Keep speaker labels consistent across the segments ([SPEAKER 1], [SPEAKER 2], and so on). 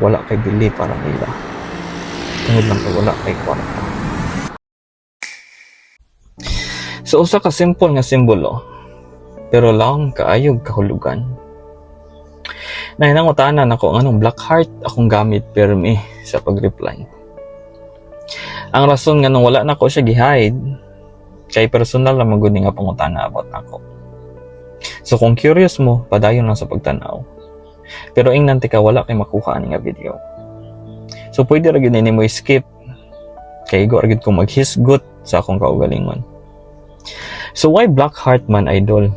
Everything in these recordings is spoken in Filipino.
[SPEAKER 1] wala kay bili para nila. Tungod lang kay wala kay kwarta. So usa ka simple nga simbolo, pero lang kaayog kahulugan. Nahinangutanan ako anong black heart akong gamit permi sa pag-reply. Ang rason nga nung wala na ko siya gihide, kay personal na magud nga pangutana about ako. So kung curious mo, padayon lang sa pagtanaw. Pero ingnan ka wala kay makuha ani nga video. So pwede ra gyud nimo skip. Kay go ra gyud ko maghisgot sa akong kaugalingon. So why black heart man, idol?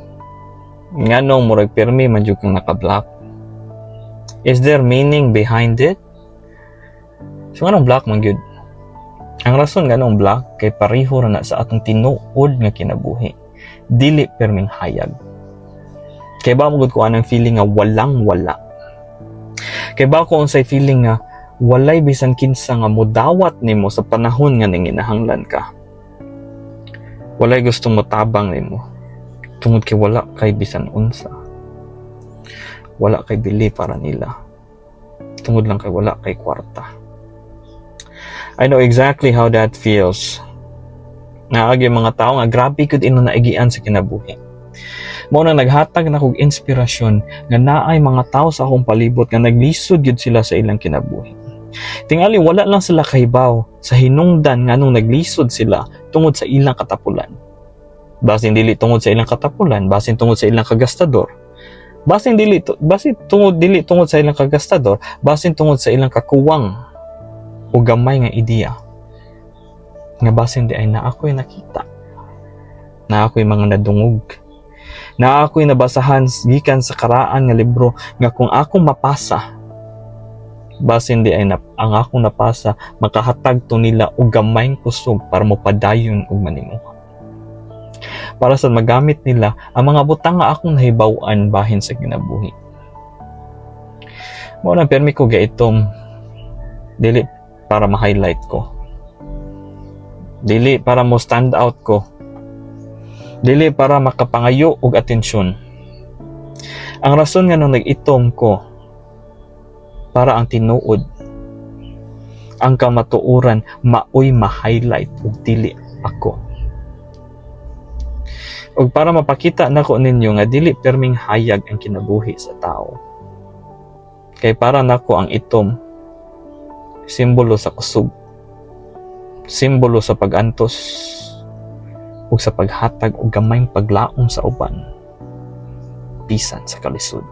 [SPEAKER 1] Nganong murag permi man jud kang naka-black? Is there meaning behind it? So nganong black man gyud? Ang rason nganong black kay pareho ra na sa atong tinuod nga kinabuhi. Dili perming hayag. Kay ba mo gud ko anang feeling nga walang wala. Kay ba ko unsay feeling nga walay bisan kinsa nga modawat nimo sa panahon nga nanginahanglan ka. Walay gusto mo tabang nimo. Tungod kay wala kay bisan unsa. Wala kay bili para nila. Tungod lang kay wala kay kwarta. I know exactly how that feels. Naagi mga tao nga grabe gud ino naigian sa kinabuhi. Mao na naghatag na kog inspirasyon nga naay mga tao sa akong palibot nga naglisod gyud sila sa ilang kinabuhi. Tingali wala lang sila kahibaw sa hinungdan nga nung naglisod sila tungod sa ilang katapulan. Basin dili tungod sa ilang katapulan, basin tungod sa ilang kagastador. Basin tungod sa ilang kagastador, basin tungod sa ilang kakuwang o gamay nga ideya. Nga basin di ay na ako'y nakita. Na ako'y mga nadungog. Na ako'y nabasahan gikan sa karaan nga libro nga kung akong mapasa, basin di ay ang akong napasa makahatag to nila og gamayng kusog para mopadayon og manimuha. Para sa magamit nila ang mga butang nga akong nahibaw-an bahin sa kinabuhi. Mao na permi ko gaitom dili para ma-highlight ko. Dili para mo stand out ko. Dili para makapangayo og atensyon. Ang rason nga nung nag-itom ko para ang tinuod, ang kamatuoran maoy ma-highlight ug dili ako. Ug para mapakita nako ninyo nga dili perming hayag ang kinabuhi sa tao. Kay para nako ang itom simbolo sa kusog, simbolo sa pag-antos ug sa paghatag og gamayng paglaom sa uban bisan sa kalisod.